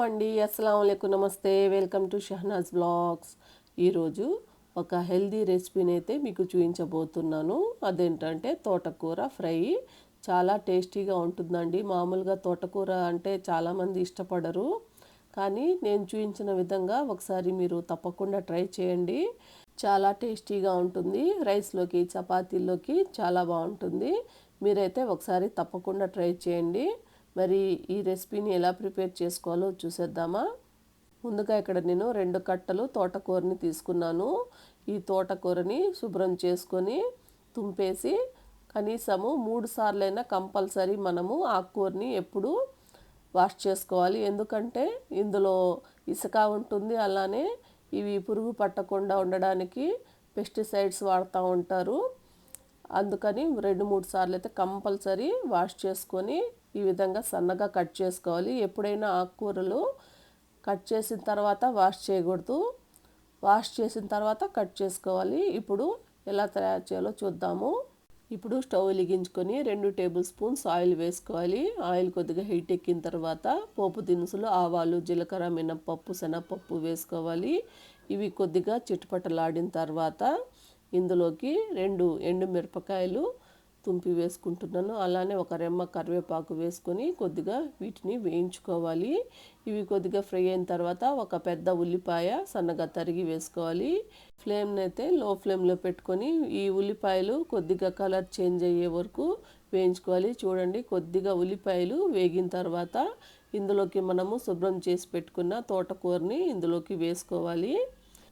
అండి. అస్సలాముఅలైకుం, నమస్తే, welcome to Shahnaz blogs. ఈరోజు ఒక హెల్దీ రెసిపీని అయితే మీకు చూపించబోతున్నాను. అదేంటంటే తోటకూర ఫ్రై. చాలా టేస్టీగా ఉంటుందండి. మామూలుగా తోటకూర అంటే చాలామంది ఇష్టపడరు, కానీ నేను చూపించిన విధంగా ఒకసారి మీరు తప్పకుండా ట్రై చేయండి. చాలా టేస్టీగా ఉంటుంది. రైస్లోకి, చపాతీల్లోకి చాలా బాగుంటుంది. మీరైతే ఒకసారి తప్పకుండా ట్రై చేయండి. మరి ఈ రెసిపీని ఎలా ప్రిపేర్ చేసుకోవాలో చూసేద్దామా. ముందుగా ఇక్కడ నేను 2 కట్టలు తోటకూరని తీసుకున్నాను. ఈ తోటకూరని శుభ్రం చేసుకొని తుంపేసి కనీసము 3 సార్లైనా కంపల్సరీ మనము ఆకుకూరని ఎప్పుడు వాష్ చేసుకోవాలి. ఎందుకంటే ఇందులో ఇసుక ఉంటుంది, అలానే ఇవి పురుగు పట్టకుండా ఉండడానికి పెస్టిసైడ్స్ వాడుతూ ఉంటారు. అందుకని 2-3 సార్లు అయితే కంపల్సరీ వాష్ చేసుకొని ఈ విధంగా సన్నగా కట్ చేసుకోవాలి. ఎప్పుడైనా ఆకుకూరలు కట్ చేసిన తర్వాత వాష్ చేయకూడదు, వాష్ చేసిన తర్వాత కట్ చేసుకోవాలి. ఇప్పుడు ఎలా తయారు చేయాలో చూద్దాము. ఇప్పుడు స్టవ్ వెలిగించుకొని 2 టేబుల్ స్పూన్స్ ఆయిల్ వేసుకోవాలి. ఆయిల్ కొద్దిగా హీట్ ఎక్కిన తర్వాత పోపు దినుసులు, ఆవాలు, జీలకర్ర, మినపప్పు, శనగపప్పు వేసుకోవాలి. ఇవి కొద్దిగా చిటపటలాడిన తర్వాత ఇందులోకి 2 ఎండుమిరపకాయలు తుంపి వేసుకుంటున్నాను. అలానే ఒక రెమ్మ కరివేపాకు వేసుకొని కొద్దిగా వీటిని వేయించుకోవాలి. ఇవి కొద్దిగా ఫ్రై అయిన తర్వాత ఒక పెద్ద ఉల్లిపాయ సన్నగా తరిగి వేసుకోవాలి. ఫ్లేమ్ని అయితే లో ఫ్లేమ్లో పెట్టుకొని ఈ ఉల్లిపాయలు కొద్దిగా కలర్ చేంజ్ అయ్యే వరకు వేయించుకోవాలి. చూడండి, కొద్దిగా ఉల్లిపాయలు వేగిన తర్వాత ఇందులోకి మనము శుభ్రం చేసి పెట్టుకున్న తోటకూరని ఇందులోకి వేసుకోవాలి.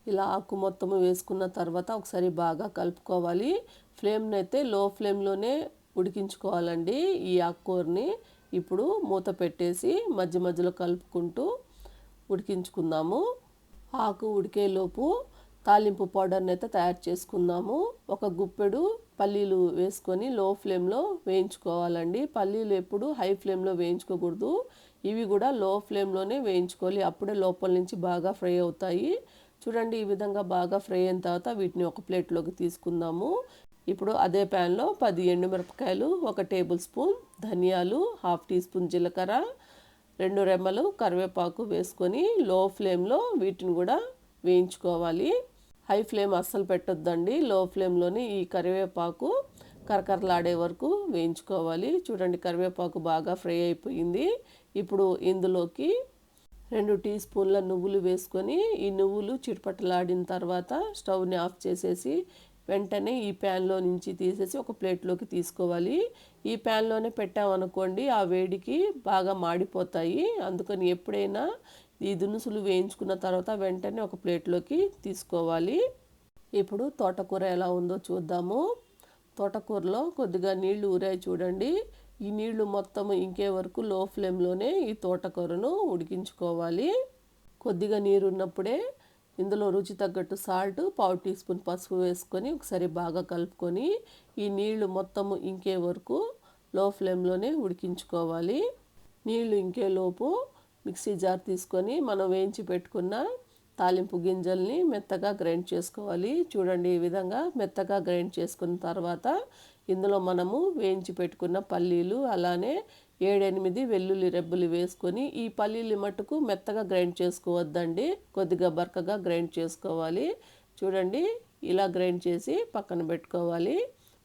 ఇలా ఆకు మొత్తము వేసుకున్న తర్వాత ఒకసారి బాగా కలుపుకోవాలి. ఫ్లేమ్ని అయితే లో ఫ్లేమ్లోనే ఉడికించుకోవాలండి ఈ ఆకుకూరని. ఇప్పుడు మూత పెట్టేసి మధ్య మధ్యలో కలుపుకుంటూ ఉడికించుకుందాము. ఆకు ఉడికేలోపు తాలింపు పౌడర్ని అయితే తయారు చేసుకుందాము. ఒక గుప్పెడు పల్లీలు వేసుకొని లో ఫ్లేమ్లో వేయించుకోవాలండి. పల్లీలు ఎప్పుడు హై ఫ్లేమ్లో వేయించుకోకూడదు, ఇవి కూడా లో ఫ్లేమ్లోనే వేయించుకోవాలి. అప్పుడే లోపల నుంచి బాగా ఫ్రై అవుతాయి. చూడండి, ఈ విధంగా బాగా ఫ్రై అయిన తర్వాత వీటిని ఒక ప్లేట్లోకి తీసుకుందాము. ఇప్పుడు అదే ప్యాన్లో 10 ఎండుమిరపకాయలు, 1 టేబుల్ స్పూన్ ధనియాలు, 1/2 టీ స్పూన్ జీలకర్ర, 2 రెమ్మలు కరివేపాకు వేసుకొని లో ఫ్లేమ్లో వీటిని కూడా వేయించుకోవాలి. హై ఫ్లేమ్ అస్సలు పెట్టొద్దండి, లో ఫ్లేమ్లోనే ఈ కరివేపాకు కరకరలాడే వరకు వేయించుకోవాలి. చూడండి, కరివేపాకు బాగా ఫ్రై అయిపోయింది. ఇప్పుడు ఇందులోకి 2 టీ స్పూన్ల నువ్వులు వేసుకొని ఈ నువ్వులు చిటపటలాడిన తర్వాత స్టవ్ని ఆఫ్ చేసేసి వెంటనే ఈ ప్యాన్లో నుంచి తీసేసి ఒక ప్లేట్లోకి తీసుకోవాలి. ఈ ప్యాన్లోనే పెట్టామనుకోండి ఆ వేడికి బాగా మాడిపోతాయి. అందుకని ఎప్పుడైనా ఈ దినుసులు వేయించుకున్న తర్వాత వెంటనే ఒక ప్లేట్లోకి తీసుకోవాలి. ఇప్పుడు తోటకూర ఎలా ఉందో చూద్దాము. తోటకూరలో కొద్దిగా నీళ్లు ఊరాయి చూడండి. ఈ నీళ్లు మొత్తం ఇంకే వరకు లో ఫ్లేమ్లోనే ఈ తోటకూరను ఉడికించుకోవాలి. కొద్దిగా నీరు ఉన్నప్పుడే ఇందులో రుచి తగ్గట్టు సాల్ట్, 1/4 టీ స్పూన్ పసుపు వేసుకొని ఒకసారి బాగా కలుపుకొని ఈ నీళ్లు మొత్తము ఇంకే వరకు లో ఫ్లేమ్లోనే ఉడికించుకోవాలి. నీళ్లు ఇంకేలోపు మిక్సీ జార్ తీసుకొని మనం వేయించి పెట్టుకున్న తాలింపు గింజల్ని మెత్తగా గ్రైండ్ చేసుకోవాలి. చూడండి, ఈ విధంగా మెత్తగా గ్రైండ్ చేసుకున్న తర్వాత ఇందులో మనము వేయించి పెట్టుకున్న పల్లీలు, అలానే 7-8 వెల్లుల్లి రెబ్బలు వేసుకొని ఈ పల్లీలు మట్టుకు మెత్తగా గ్రైండ్ చేసుకోవద్దండి, కొద్దిగా బరకగా గ్రైండ్ చేసుకోవాలి. చూడండి, ఇలా గ్రైండ్ చేసి పక్కన పెట్టుకోవాలి.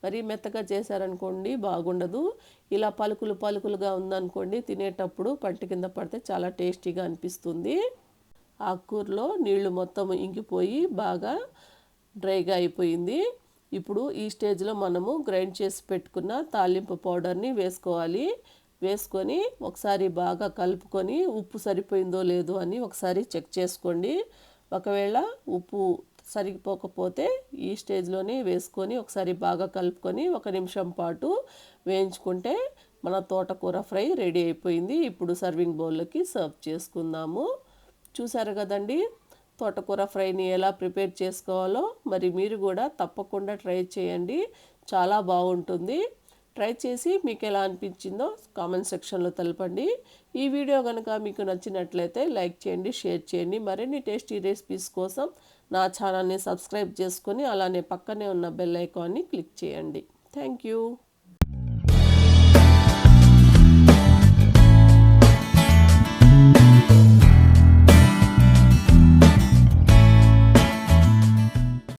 మరి మెత్తగా చేశారనుకోండి బాగుండదు. ఇలా పలుకులు పలుకులుగా ఉందనుకోండి తినేటప్పుడు పంట కింద పడితే చాలా టేస్టీగా అనిపిస్తుంది. ఆకుకూరలో నీళ్లు మొత్తం ఇంకిపోయి బాగా డ్రైగా అయిపోయింది. ఇప్పుడు ఈ స్టేజ్లో మనము గ్రైండ్ చేసి పెట్టుకున్న తాలింపు పౌడర్ని వేసుకోవాలి. వేసుకొని ఒకసారి బాగా కలుపుకొని ఉప్పు సరిపోయిందో లేదో అని ఒకసారి చెక్ చేసుకోండి. ఒకవేళ ఉప్పు సరిపోకపోతే ఈ స్టేజ్లోనే వేసుకొని ఒకసారి బాగా కలుపుకొని 1 నిమిషం పాటు వేయించుకుంటే మన తోటకూర ఫ్రై రెడీ అయిపోయింది. ఇప్పుడు సర్వింగ్ బౌల్లోకి సర్వ్ చేసుకుందాము. చూసారు కదండి, తోటకూర ఫ్రైని ఎలా ప్రిపేర్ చేసుకోవాలో. మరి మీరు కూడా తప్పకుండా ట్రై చేయండి, చాలా బాగుంటుంది. ట్రై చేసి మీకు ఎలా అనిపించిందో కామెంట్ సెక్షన్లో తెలపండి. ఈ వీడియో కనుక మీకు నచ్చినట్లయితే లైక్ చేయండి, షేర్ చేయండి. మరిన్ని టేస్టీ రెసిపీస్ కోసం నా ఛానల్ని సబ్స్క్రైబ్ చేసుకొని అలానే పక్కనే ఉన్న బెల్ ఐకాన్ని క్లిక్ చేయండి. Thank you.